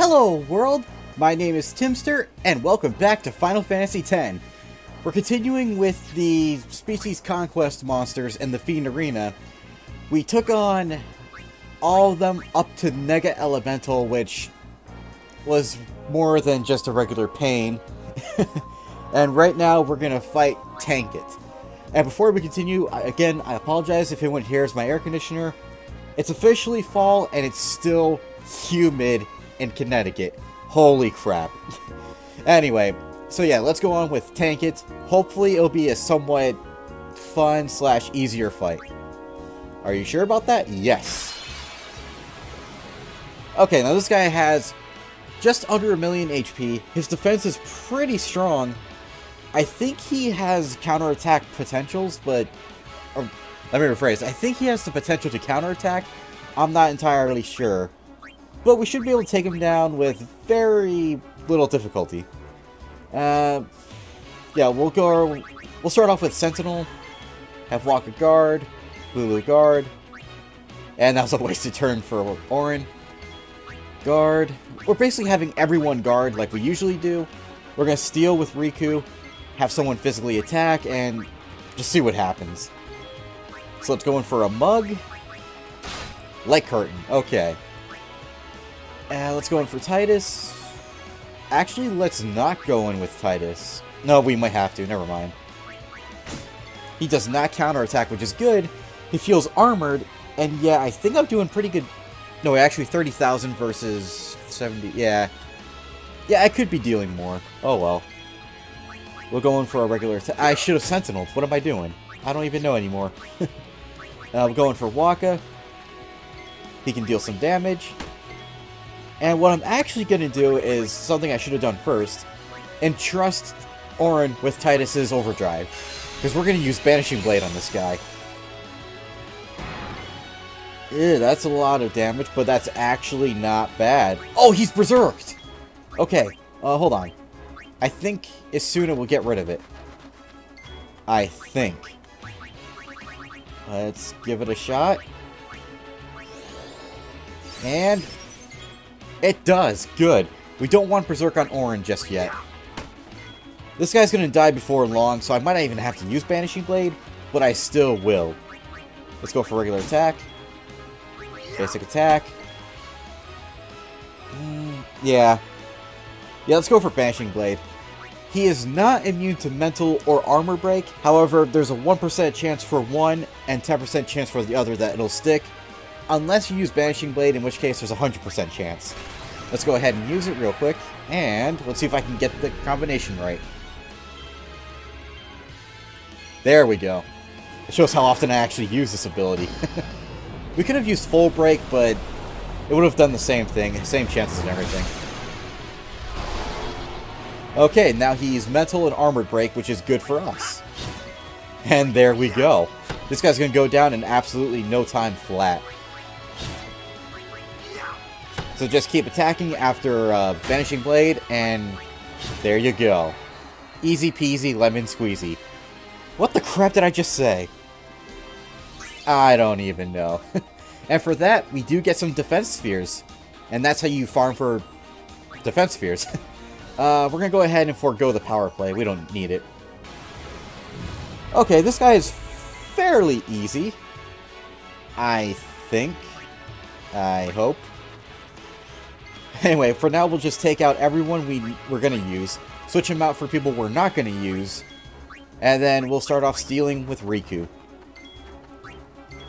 Hello world, my name is Timster, and welcome back to Final Fantasy X. We're continuing with the Species Conquest monsters in the Fiend Arena. We took on all of them up to Nega Elemental, which was more than just a regular pain. And right now we're gonna fight Tank It. And before we continue, again, I apologize if anyone hears my air conditioner. It's officially fall and it's still humid in Connecticut. Holy crap. Anyway, so yeah, let's go on with Tank It. Hopefully it'll be a somewhat fun / easier fight. Are you sure about that? Yes. Okay, now this guy has just under 1 million HP. His defense is pretty strong. I think he has counterattack potentials, but... Or, let me rephrase. I think he has the potential to counterattack. I'm not entirely sure. But we should be able to take him down with very little difficulty. Yeah, we'll start off with Sentinel. Have Waka guard. Lulu guard. And that was a wasted turn for Auron. Guard. We're basically having everyone guard like we usually do. We're going to steal with Riku. Have someone physically attack, and just see what happens. So let's go in for a Mug. Light Curtain. Okay. Let's go in for Titus. Actually, let's not go in with Titus. No, we might have to. Never mind. He does not counterattack, which is good. He feels armored, and yeah, I think I'm doing pretty good. No, actually 30,000 versus 70. Yeah. Yeah, I could be dealing more. Oh well. We'll go in for a regular attack. I should have Sentineled. What am I doing? I don't even know anymore. We're going for Waka. He can deal some damage. And what I'm actually going to do is something I should have done first. Entrust Auron with Titus's Overdrive. Because we're going to use Banishing Blade on this guy. Ew, that's a lot of damage, but that's actually not bad. Oh, he's Berserked! Okay, hold on. I think Isuna will get rid of it. I think. Let's give it a shot. And it does. Good. We don't want Berserk on Auron just yet. This guy's going to die before long, so I might not even have to use Banishing Blade, but I still will. Let's go for regular attack. Basic attack. Yeah. Yeah, let's go for Banishing Blade. He is not immune to mental or armor break. However, there's a 1% chance for one and 10% chance for the other that it'll stick. Unless you use Banishing Blade, in which case there's a 100% chance. Let's go ahead and use it real quick. And let's see if I can get the combination right. There we go. It shows how often I actually use this ability. We could have used Full Break, but it would have done the same thing. Same chances and everything. Okay, now he's Mental and Armored Break, which is good for us. And there we go. This guy's going to go down in absolutely no time flat. So just keep attacking after Banishing Blade, and there you go. Easy peasy lemon squeezy. What the crap did I just say? I don't even know. And for that, we do get some defense spheres. And that's how you farm for defense spheres. We're going to go ahead and forego the power play. We don't need it. Okay, this guy is fairly easy. I think. I hope. Anyway, for now, we'll just take out everyone we're going to use. Switch them out for people we're not going to use. And then we'll start off stealing with Riku.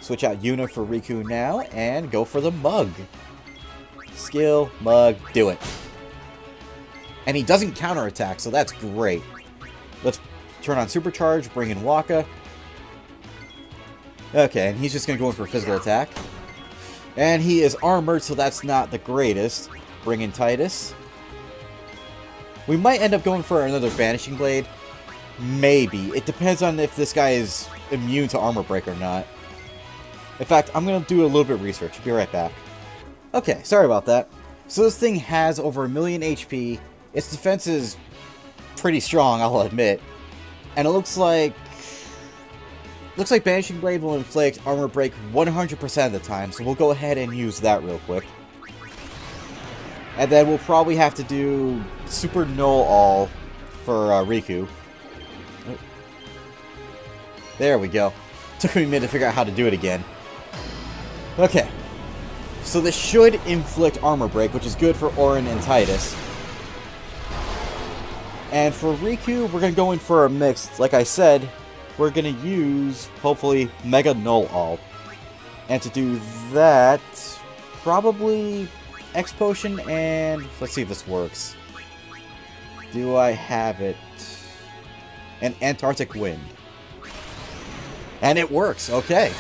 Switch out Yuna for Riku now, and go for the Mug. Skill, Mug, do it. And he doesn't counterattack, so that's great. Let's turn on Supercharge, bring in Waka. Okay, and he's just going to go in for physical attack. And he is armored, so that's not the greatest. Bring in Titus. We might end up going for another Banishing Blade. Maybe. It depends on if this guy is immune to armor break or not. In fact, I'm going to do a little bit of research. Be right back. Okay, sorry about that. So this thing has over 1 million HP. Its defense is pretty strong, I'll admit. And it looks like Banishing Blade will inflict armor break 100% of the time, so we'll go ahead and use that real quick. And then we'll probably have to do Super Null All for Riku. There we go. Took me a minute to figure out how to do it again. Okay. So this should inflict armor break, which is good for Auron and Tidus. And for Riku, we're going to go in for a mix. Like I said, we're going to use, hopefully, Mega Null All. And to do that, probably X Potion and... let's see if this works. Do I have it? An Antarctic Wind. And it works, okay.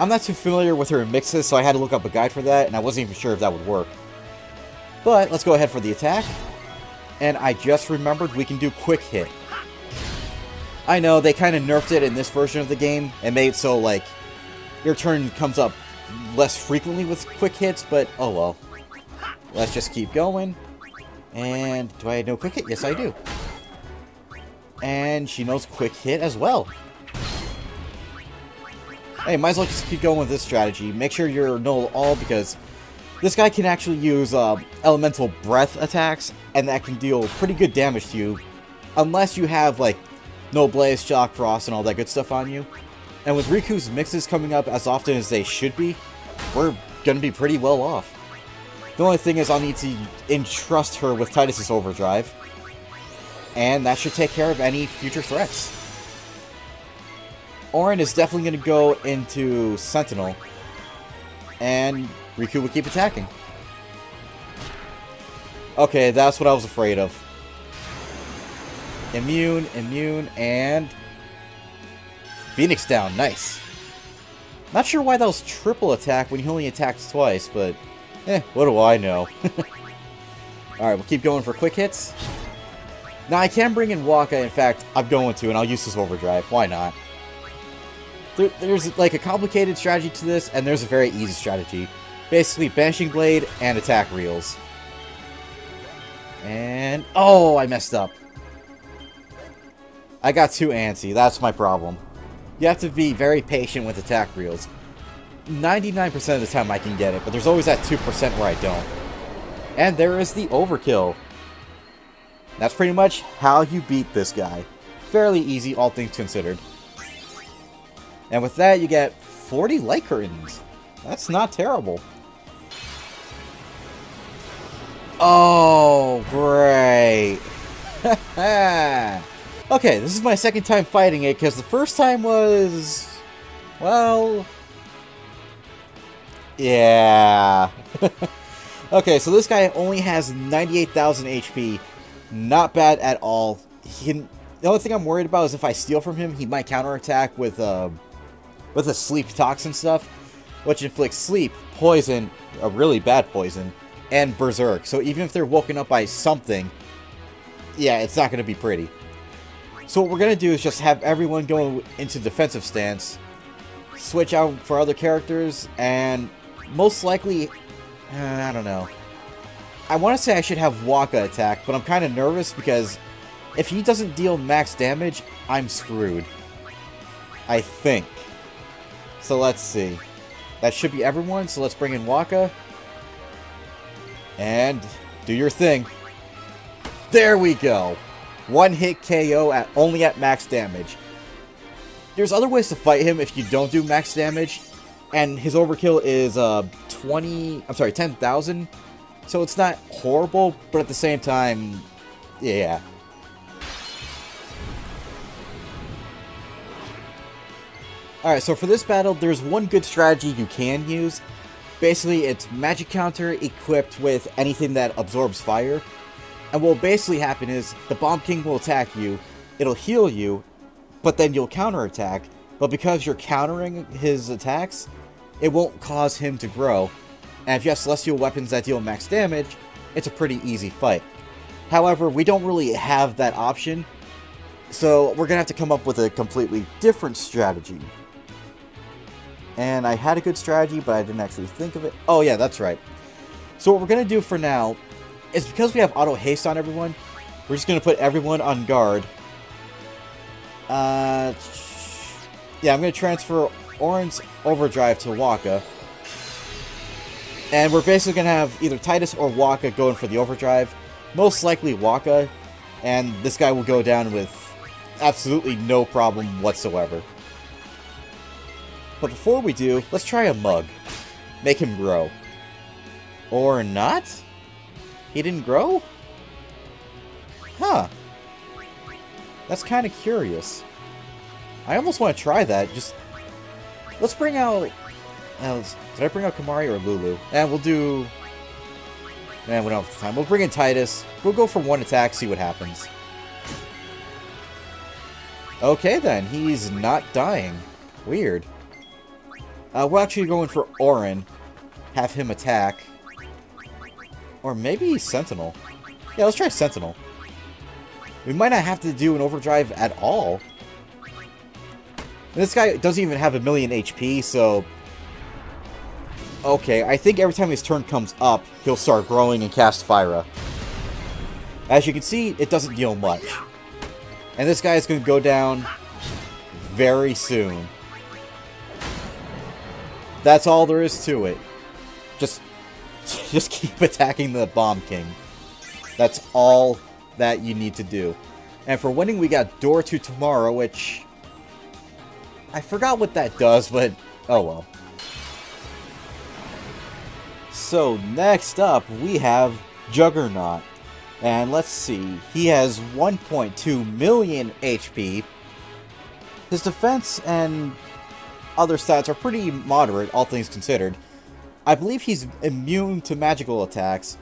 I'm not too familiar with her mixes, so I had to look up a guide for that, and I wasn't even sure if that would work. But let's go ahead for the attack. And I just remembered we can do Quick Hit. I know, they kind of nerfed it in this version of the game, and made it so, like, your turn comes up less frequently with Quick Hits, but oh well. Let's just keep going. And do I know Quick Hit? Yes, I do. And she knows Quick Hit as well. Hey, might as well just keep going with this strategy. Make sure you're Null All, because this guy can actually use elemental breath attacks, and that can deal pretty good damage to you, unless you have, like, No Blaze, Shock Frost, and all that good stuff on you. And with Riku's mixes coming up as often as they should be, we're gonna be pretty well off. The only thing is I'll need to entrust her with Tidus' Overdrive, and that should take care of any future threats. Auron is definitely going to go into Sentinel, and Riku will keep attacking. Okay, that's what I was afraid of. Immune, immune, and... Phoenix down, nice. Not sure why that was triple attack when he only attacks twice, but... what do I know? Alright, we'll keep going for quick hits. Now, I can bring in Waka, in fact, I'm going to, and I'll use this Overdrive. Why not? There's, like, a complicated strategy to this, and there's a very easy strategy. Basically, Banishing Blade and attack reels. And... oh, I messed up. I got too antsy. That's my problem. You have to be very patient with attack reels. 99% of the time I can get it, but there's always that 2% where I don't. And there is the overkill. That's pretty much how you beat this guy. Fairly easy, all things considered. And with that, you get 40 light curtains. That's not terrible. Oh, great. Okay, this is my second time fighting it, because the first time was... well... yeah. Okay, so this guy only has 98,000 HP. Not bad at all. The only thing I'm worried about is if I steal from him, he might counterattack with a sleep toxin stuff, which inflicts sleep, poison, a really bad poison, and berserk. So even if they're woken up by something, yeah, it's not going to be pretty. So what we're going to do is just have everyone go into defensive stance, switch out for other characters, and most likely, I don't know. I want to say I should have Waka attack, but I'm kind of nervous because if he doesn't deal max damage, I'm screwed. I think. So let's see. That should be everyone, so let's bring in Waka. And do your thing. There we go. One hit KO only at max damage. There's other ways to fight him if you don't do max damage, and his overkill is 10,000. So it's not horrible, but at the same time, yeah. Alright, so for this battle, there's one good strategy you can use. Basically, it's magic counter equipped with anything that absorbs fire. And what will basically happen is, the Bomb King will attack you, it'll heal you, but then you'll counterattack. But because you're countering his attacks, it won't cause him to grow. And if you have celestial weapons that deal max damage, it's a pretty easy fight. However, we don't really have that option, so we're going to have to come up with a completely different strategy. And I had a good strategy, but I didn't actually think of it. Oh yeah, that's right. So what we're going to do for now is, because we have auto haste on everyone, we're just going to put everyone on guard. Yeah, I'm going to transfer Auron's Overdrive to Waka. And we're basically going to have either Titus or Waka going for the overdrive. Most likely Waka, and this guy will go down with absolutely no problem whatsoever. But before we do, let's try a mug. Make him grow. Or not? He didn't grow? Huh. That's kind of curious. I almost want to try that. Just let's bring out... did I bring out Kamari or Lulu? And we'll do... Man, we don't have time. We'll bring in Titus. We'll go for one attack, see what happens. Okay then, he's not dying. Weird. We're actually going for Auron. Have him attack. Or maybe Sentinel. Yeah, let's try Sentinel. We might not have to do an overdrive at all. And this guy doesn't even have 1,000,000 HP, so... Okay, I think every time his turn comes up, he'll start growing and cast Fyra. As you can see, it doesn't deal much. And this guy is going to go down very soon. That's all there is to it. Just keep attacking the Bomb King. That's all that you need to do. And for winning, we got Door to Tomorrow, which... I forgot what that does, but oh well. So next up, we have Juggernaut. And let's see, he has 1.2 million HP. His defense and other stats are pretty moderate, all things considered. I believe he's immune to magical attacks,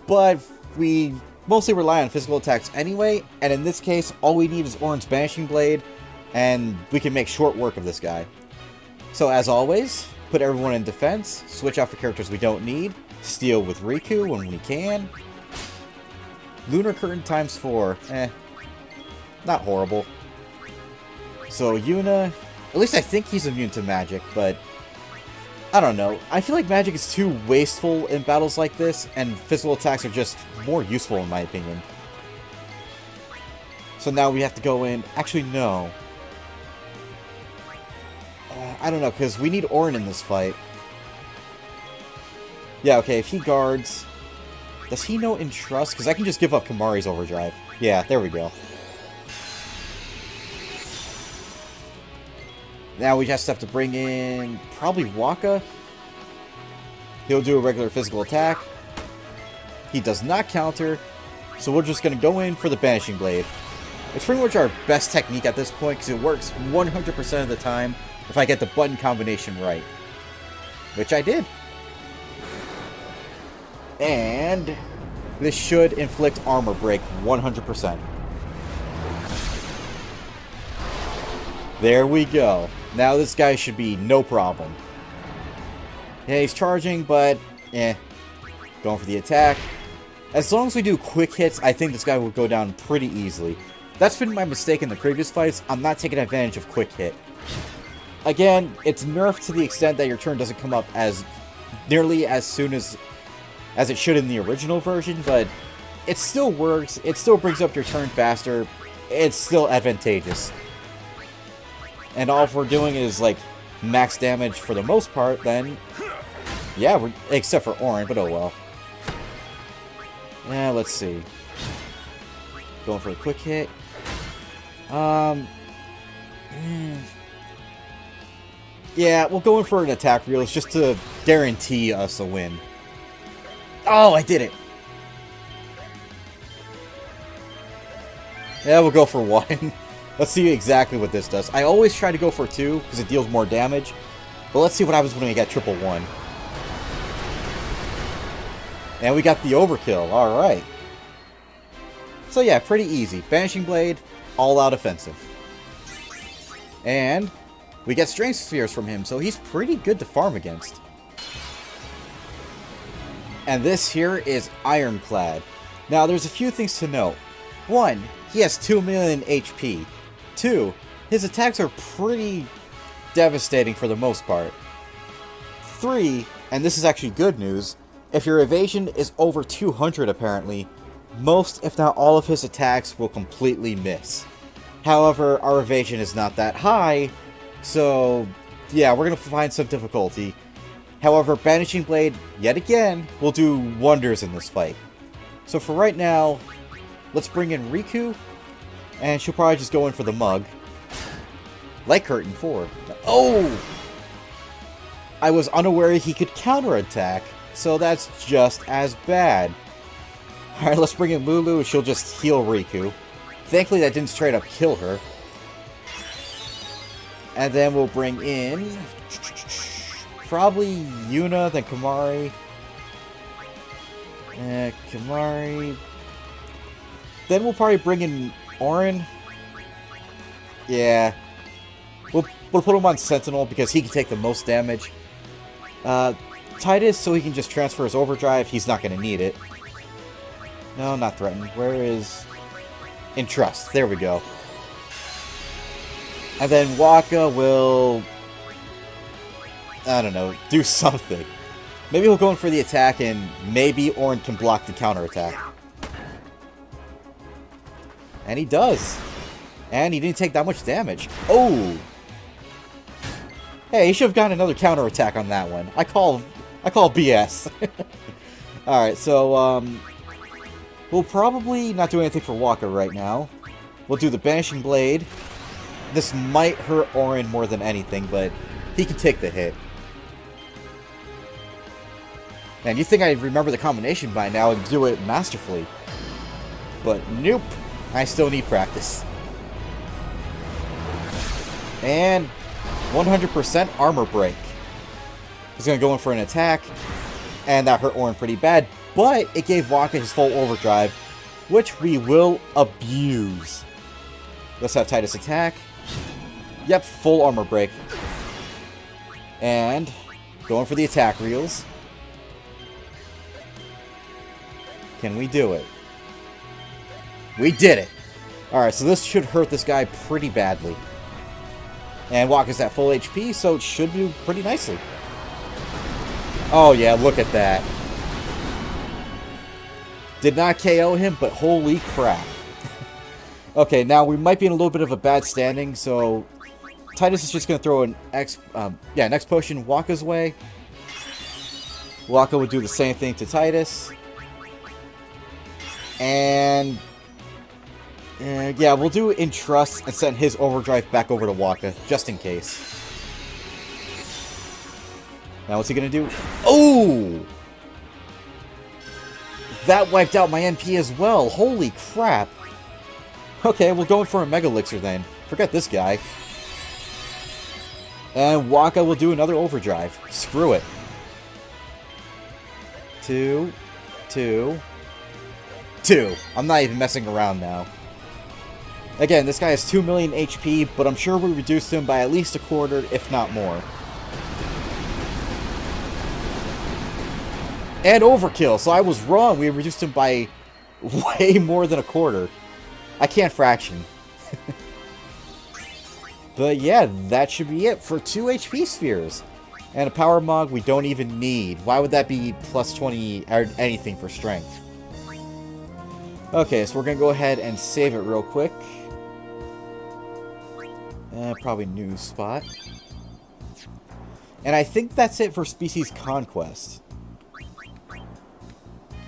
but we mostly rely on physical attacks anyway, and in this case, all we need is Auron's Banishing Blade, and we can make short work of this guy. So as always, put everyone in defense, switch out for characters we don't need, steal with Riku when we can. Lunar Curtain times 4, not horrible. So Yuna, at least I think he's immune to magic, but I don't know. I feel like magic is too wasteful in battles like this, and physical attacks are just more useful in my opinion. So now we have to go in... Actually, no. I don't know, because we need Auron in this fight. Yeah, okay, if he guards... Does he know Entrust? Because I can just give up Kamari's overdrive. Yeah, there we go. Now we just have to bring in probably Waka. He'll do a regular physical attack. He does not counter, so we're just going to go in for the Banishing Blade. It's pretty much our best technique at this point because it works 100% of the time if I get the button combination right. Which I did. And this should inflict armor break 100%. There we go. Now this guy should be no problem. Yeah, he's charging, but going for the attack. As long as we do quick hits, I think this guy will go down pretty easily. That's been my mistake in the previous fights. I'm not taking advantage of quick hit. Again, it's nerfed to the extent that your turn doesn't come up as nearly as soon as it should in the original version, but it still works. It still brings up your turn faster. It's still advantageous. And all we're doing is, like, max damage for the most part, then... Yeah, except for Auron, but oh well. Yeah, let's see. Going for a quick hit. Yeah, we'll go in for an attack reels just to guarantee us a win. Oh, I did it! Yeah, we'll go for 1. Let's see exactly what this does. I always try to go for 2, because it deals more damage. But let's see what happens when we get triple 1. And we got the overkill, alright. So yeah, pretty easy. Banishing Blade, all-out offensive. And we get Strength Spheres from him, so he's pretty good to farm against. And this here is Ironclad. Now, there's a few things to note. 1, he has 2 million HP. 2, his attacks are pretty devastating for the most part. 3, and this is actually good news, if your evasion is over 200 apparently, most if not all of his attacks will completely miss. However, our evasion is not that high, so yeah, we're going to find some difficulty. However, Banishing Blade, yet again, will do wonders in this fight. So for right now, let's bring in Riku, and she'll probably just go in for the mug. Light Curtain 4. Oh! I was unaware he could counterattack, so that's just as bad. Alright, let's bring in Lulu, she'll just heal Riku. Thankfully that didn't straight up kill her. And then we'll bring in probably Yuna, then Kamari. Kamari. Then we'll probably bring in Auron. Yeah. We'll put him on Sentinel because he can take the most damage. Titus, so he can just transfer his overdrive. He's not going to need it. No, not threatened. Where is... Entrust. There we go. And then Waka will... I don't know. Do something. Maybe he'll go in for the attack and maybe Auron can block the counterattack. And he does. And he didn't take that much damage. Oh! Hey, he should have gotten another counterattack on that one. I call BS. Alright, so, we'll probably not do anything for Waka right now. We'll do the Banishing Blade. This might hurt Auron more than anything, but he can take the hit. Man, you think I'd remember the combination by now and do it masterfully. But nope. I still need practice. And 100% armor break. He's going to go in for an attack. And that hurt Auron pretty bad. But it gave Waka his full overdrive, which we will abuse. Let's have Titus attack. Yep, full armor break. And going for the attack reels. Can we do it? We did it! Alright, so this should hurt this guy pretty badly. And Waka's at full HP, so it should do pretty nicely. Oh yeah, look at that. Did not KO him, but holy crap. Okay, now we might be in a little bit of a bad standing, so Titus is just going to throw an X potion Waka's way. Waka would do the same thing to Titus. And yeah, we'll do Entrust and send his overdrive back over to Waka, just in case. Now what's he going to do? Oh! That wiped out my NP as well. Holy crap. Okay, we'll go in for a Mega Elixir then. Forget this guy. And Waka will do another overdrive. Screw it. 2, 2, 2. I'm not even messing around now. Again, this guy has 2 million HP, but I'm sure we reduced him by at least a quarter, if not more. And overkill, so I was wrong. We reduced him by way more than a quarter. I can't fraction. But yeah, that should be it for 2 HP spheres. And a power mug we don't even need. Why would that be plus 20 or anything for strength? Okay, so we're going to go ahead and save it real quick. Probably new spot. And I think that's it for Species Conquest.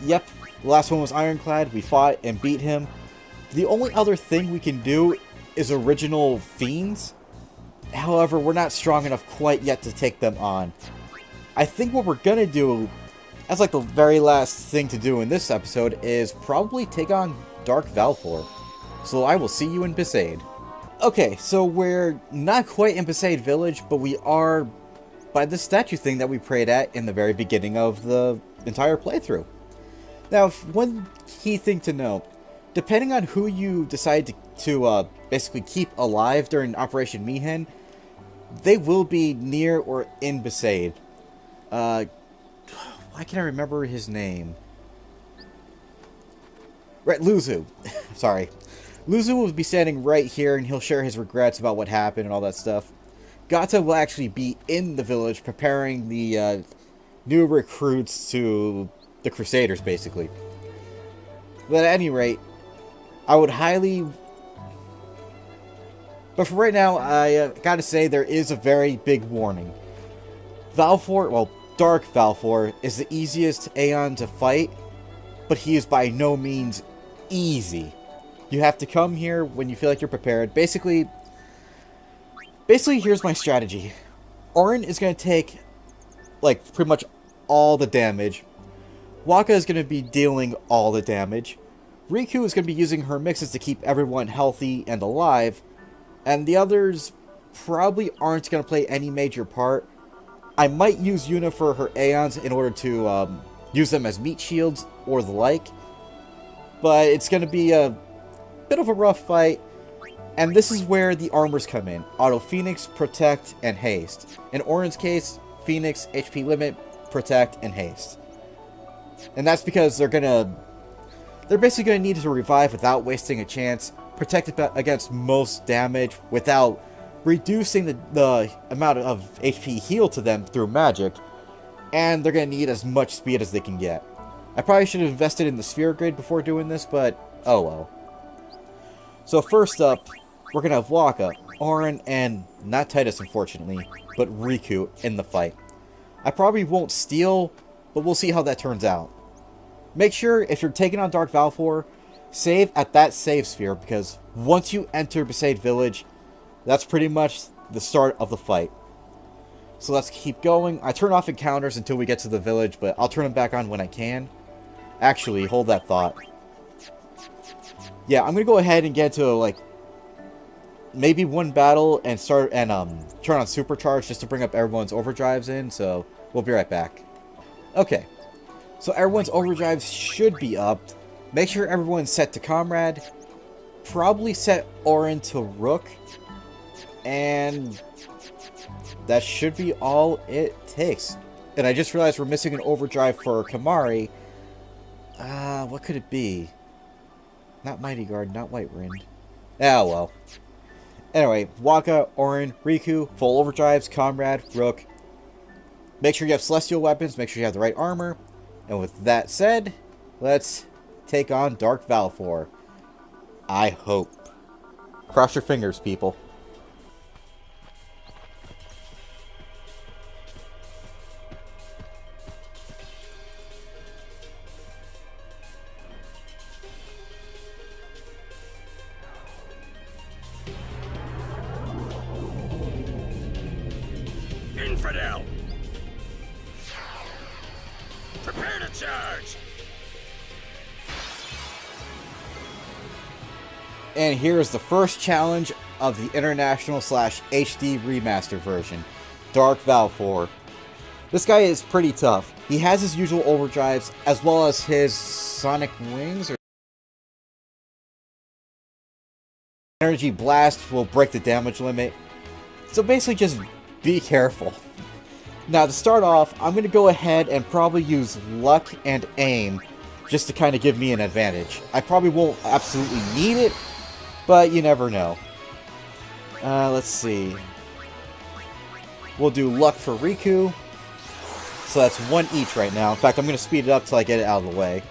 Yep, the last one was Ironclad. We fought and beat him. The only other thing we can do is original Fiends. However, we're not strong enough quite yet to take them on. I think what we're gonna do, as like the very last thing to do in this episode, is probably take on Dark Valfor. So I will see you in Besaid. Okay, so we're not quite in Besaid Village, but we are by the statue thing that we prayed at in the very beginning of the entire playthrough. Now, one key thing to note, depending on who you decide to basically keep alive during Operation Mihen, they will be near or in Besaid. Why can't I remember his name? Right, Luzu. Sorry. Luzu will be standing right here, and he'll share his regrets about what happened and all that stuff. Gata will actually be in the village preparing the new recruits to the Crusaders, basically. But at any rate, I would highly... But for right now, I gotta say there is a very big warning. Valfor, well, Dark Valfor is the easiest Aeon to fight, but he is by no means easy. You have to come here when you feel like you're prepared. Basically, here's my strategy. Auron is going to take, like, pretty much all the damage. Wakka is going to be dealing all the damage. Riku is going to be using her mixes to keep everyone healthy and alive. And the others probably aren't going to play any major part. I might use Yuna for her Aeons in order to use them as meat shields or the like. But it's going to be a bit of a rough fight. And this is where the armors come in. Auto Phoenix, Protect, and Haste. In Auron's case, Phoenix, HP Limit, Protect, and Haste. And that's because they're basically going to need to revive without wasting a chance. Protect against most damage without reducing the amount of HP healed to them through magic. And they're going to need as much speed as they can get. I probably should have invested in the sphere grid before doing this, but oh well. So first up, we're going to have Wakka, Auron, and not Titus unfortunately, but Riku in the fight. I probably won't steal, but we'll see how that turns out. Make sure, if you're taking on Dark Valfor, save at that save sphere, because once you enter Besaid Village, that's pretty much the start of the fight. So let's keep going. I turn off encounters until we get to the village, but I'll turn them back on when I can. Actually, hold that thought. Yeah, I'm going to go ahead and get to, like, maybe one battle and turn on Supercharge just to bring up everyone's overdrives in, so we'll be right back. Okay, so everyone's overdrives should be up. Make sure everyone's set to Comrade. Probably set Auron to Rook. And that should be all it takes. And I just realized we're missing an overdrive for Kimahri. What could it be? Not Mighty Guard, not White Wind. Ah, well. Anyway, Wakka, Auron, Riku, full overdrives, Comrade, Rook. Make sure you have celestial weapons, make sure you have the right armor. And with that said, let's take on Dark Valfor. I hope. Cross your fingers, people. Infidel! Prepare to charge! And here is the first challenge of the International/HD Remaster version, Dark Valfor. This guy is pretty tough. He has his usual overdrives, as well as his Sonic Wings, or Energy Blast will break the damage limit. So basically just be careful. Now to start off, I'm going to go ahead and probably use Luck and Aim, just to kind of give me an advantage. I probably won't absolutely need it, but you never know. Let's see. We'll do Luck for Riku. So that's one each right now. In fact, I'm going to speed it up till I get it out of the way.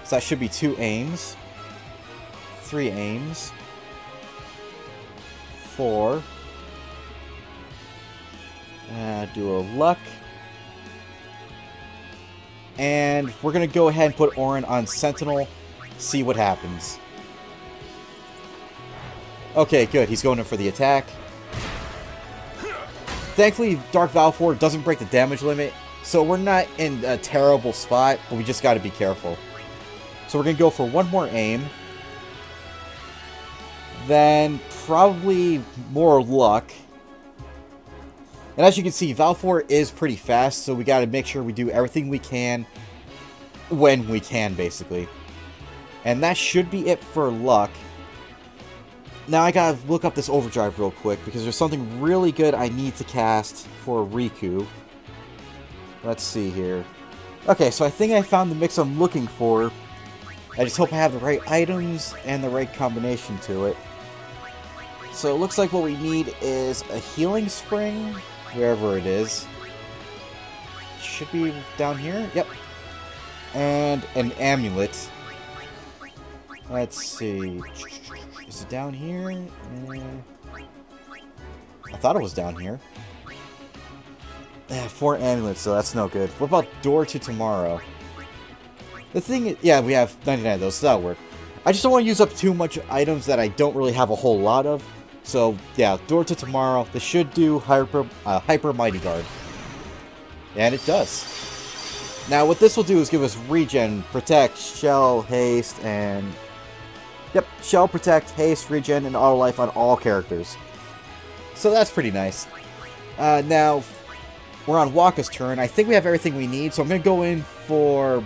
So that should be 2 aims. 3 aims. 4. Do a Luck. And we're going to go ahead and put Auron on Sentinel. See what happens. Okay, good. He's going in for the attack. Thankfully, Dark Valfor doesn't break the damage limit, so we're not in a terrible spot, but we just got to be careful. So we're going to go for one more aim. Then probably more Luck. And as you can see, Valfor is pretty fast, so we got to make sure we do everything we can when we can, basically. And that should be it for Luck. Now I gotta look up this overdrive real quick, because there's something really good I need to cast for Riku. Let's see here. Okay, so I think I found the mix I'm looking for. I just hope I have the right items and the right combination to it. So it looks like what we need is a healing spring, wherever it is. Should be down here? Yep. And an amulet. Let's see. Is it down here? I thought it was down here. 4 amulets, so that's no good. What about Door to Tomorrow? The thing is, yeah, we have 99 of those, so that'll work. I just don't want to use up too much items that I don't really have a whole lot of. So, yeah, Door to Tomorrow. This should do Hyper Mighty Guard. And it does. Now, what this will do is give us Regen, Protect, Shell, Haste, and... Yep, Shell, Protect, Haste, Regen, and Auto Life on all characters. So that's pretty nice. Now, we're on Wakka's turn. I think we have everything we need, so I'm going to go in for...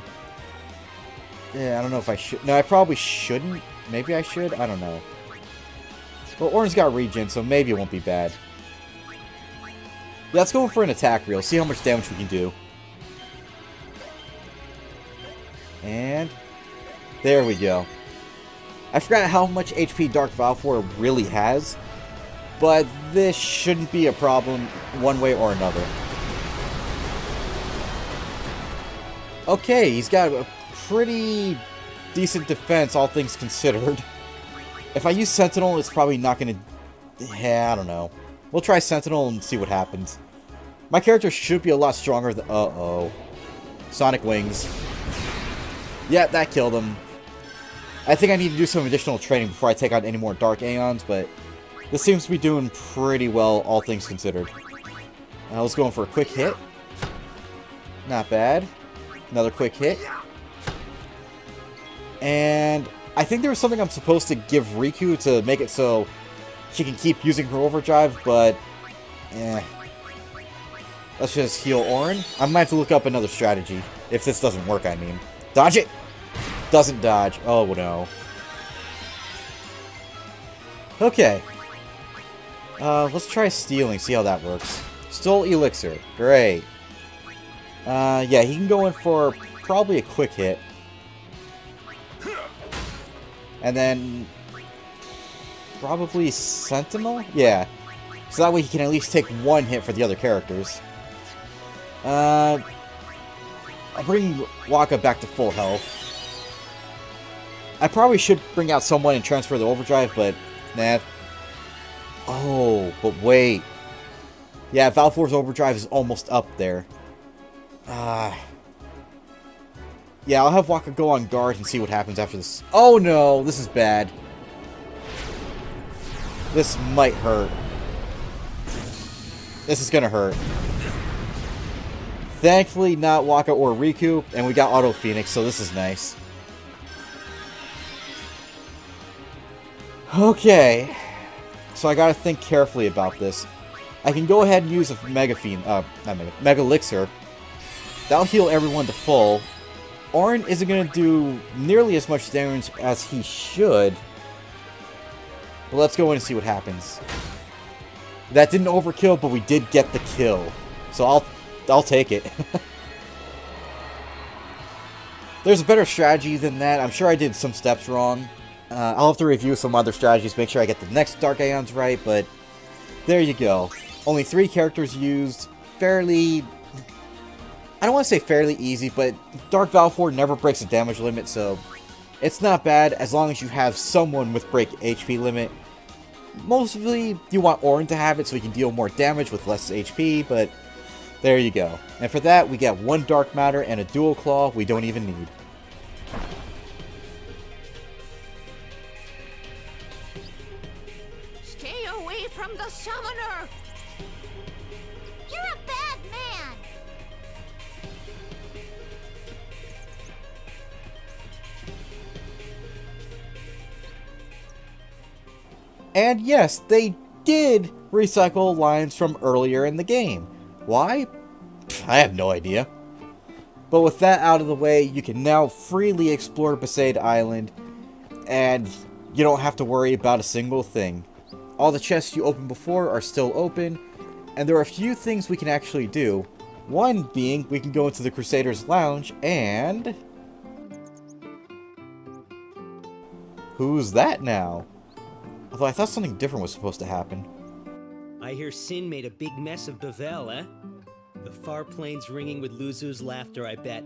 Yeah, I don't know if I should... No, I probably shouldn't. Maybe I should? I don't know. Well, Oran's got Regen, so maybe it won't be bad. Yeah, let's go in for an attack reel. See how much damage we can do. And... There we go. I forgot how much HP Dark Valfor really has. But this shouldn't be a problem one way or another. Okay, he's got a pretty decent defense, all things considered. If I use Sentinel, it's probably not going to... Yeah, I don't know. We'll try Sentinel and see what happens. My character should be a lot stronger than... Uh-oh. Sonic Wings. Yeah, that killed him. I think I need to do some additional training before I take on any more Dark Aeons, but... This seems to be doing pretty well, all things considered. Let's go in for a quick hit. Not bad. Another quick hit. And I think there was something I'm supposed to give Riku to make it so she can keep using her overdrive, but... Let's just heal Orin. I might have to look up another strategy. If this doesn't work, I mean. Dodge it! Doesn't dodge. Oh, no. Okay. Let's try stealing, see how that works. Stole Elixir. Great. Yeah, he can go in for probably a quick hit. And then... Probably Sentinel? Yeah. So that way he can at least take one hit for the other characters. I'll bring Wakka back to full health. I probably should bring out someone and transfer the overdrive, but... Nah. Oh, but wait. Yeah, Valfor's overdrive is almost up there. Yeah, I'll have Wakka go on guard and see what happens after this. Oh no, this is bad. This might hurt. This is gonna hurt. Thankfully, not Wakka or Riku, and we got Auto Phoenix, so this is nice. Okay. So I gotta think carefully about this. I can go ahead and use a Mega Elixir. That'll heal everyone to full. Orin isn't gonna do nearly as much damage as he should. But let's go in and see what happens. That didn't overkill, but we did get the kill. So I'll take it. There's a better strategy than that. I'm sure I did some steps wrong. I'll have to review some other strategies, make sure I get the next Dark Aeons right, but there you go. Only 3 characters used. Fairly... I don't want to say fairly easy, but Dark Valfor never breaks a damage limit, so it's not bad as long as you have someone with break HP limit. Mostly, you want Orin to have it so he can deal more damage with less HP, but there you go. And for that, we get 1 Dark Matter and a Dual Claw we don't even need. Stay away from the summoner! You're a bad man! And yes, they did recycle lines from earlier in the game. Why? I have no idea. But with that out of the way, you can now freely explore Besaid Island, and you don't have to worry about a single thing. All the chests you opened before are still open, and there are a few things we can actually do. One being, we can go into the Crusaders Lounge, and... Who's that now? Although I thought something different was supposed to happen. I hear Sin made a big mess of Bevel, eh? The far plains ringing with Luzu's laughter, I bet.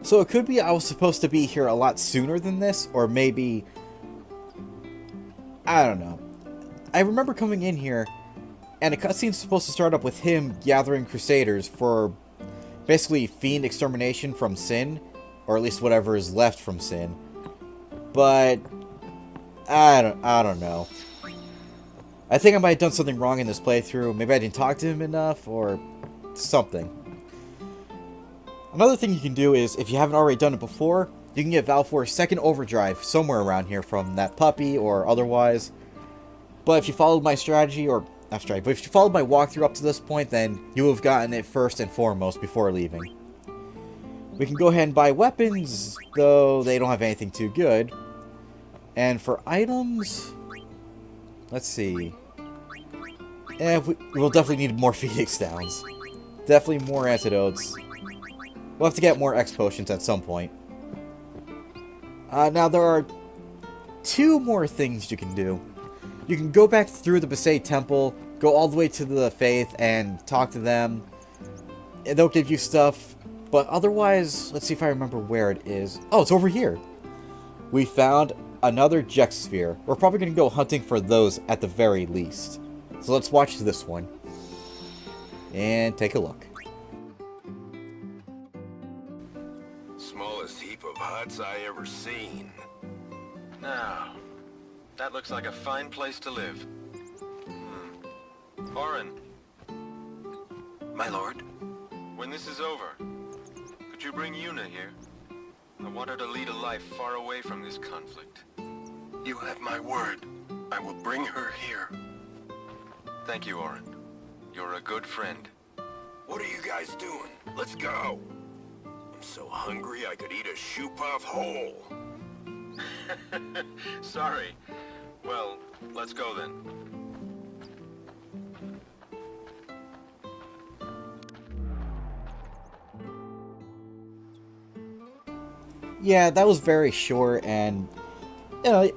So it could be I was supposed to be here a lot sooner than this, or maybe... I don't know. I remember coming in here, And the cutscene's supposed to start up with him gathering Crusaders for basically Fiend extermination from Sin, or at least whatever is left from Sin. But I don't know. I think I might have done something wrong in this playthrough. Maybe I didn't talk to him enough, or something. Another thing you can do is, if you haven't already done it before, you can get Valfor's second overdrive somewhere around here from that puppy or otherwise. But if you followed my strategy, or not strategy, but if you followed my walkthrough up to this point, then you will have gotten it first and foremost before leaving. We can go ahead and buy weapons, though they don't have anything too good. And for items, let's see. We'll definitely need more Phoenix Downs. Definitely more antidotes. We'll have to get more X potions at some point. Now there are 2 more things you can do. You can go back through the Besaid Temple, go all the way to the Faith, and talk to them. And they'll give you stuff, but otherwise, let's see if I remember where it is. Oh, it's over here. We found another Jex Sphere. We're probably going to go hunting for those at the very least. So let's watch this one. And take a look. Smallest heap of huts I ever seen. Now, that looks like a fine place to live. Orin. My lord? When this is over, could you bring Yuna here? I want her to lead a life far away from this conflict. You have my word. I will bring her here. Thank you, Orin. You're a good friend. What are you guys doing? Let's go! I'm so hungry I could eat a shoe puff whole. Sorry. Well, let's go then. Yeah, that was very short, and you know,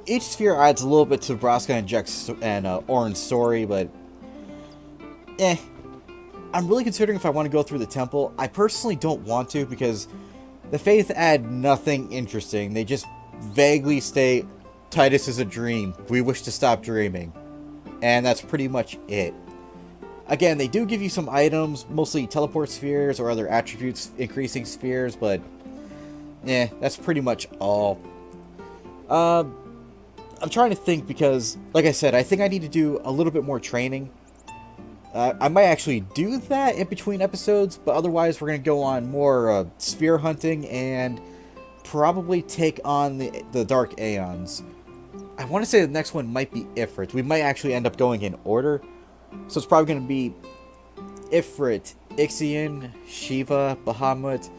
each sphere adds a little bit to Braska and Jex and Orin's story, but I'm really considering if I want to go through the temple. I personally don't want to, because the Faith add nothing interesting. They just vaguely state, Titus is a dream. We wish to stop dreaming. And that's pretty much it. Again, they do give you some items, mostly teleport spheres or other attributes increasing spheres, but that's pretty much all. I'm trying to think because, like I said, I think I need to do a little bit more training. I might actually do that in between episodes, but otherwise we're going to go on more sphere hunting and probably take on the Dark Aeons. I want to say the next one might be Ifrit. We might actually end up going in order. So it's probably going to be Ifrit, Ixion, Shiva, Bahamut,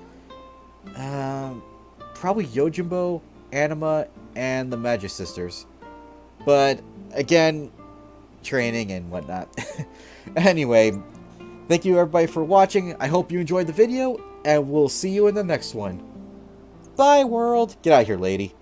probably Yojimbo, Anima, and the Magic Sisters. But, again, training and whatnot. Anyway, thank you everybody for watching. I hope you enjoyed the video, and we'll see you in the next one. Bye, world! Get out of here, lady.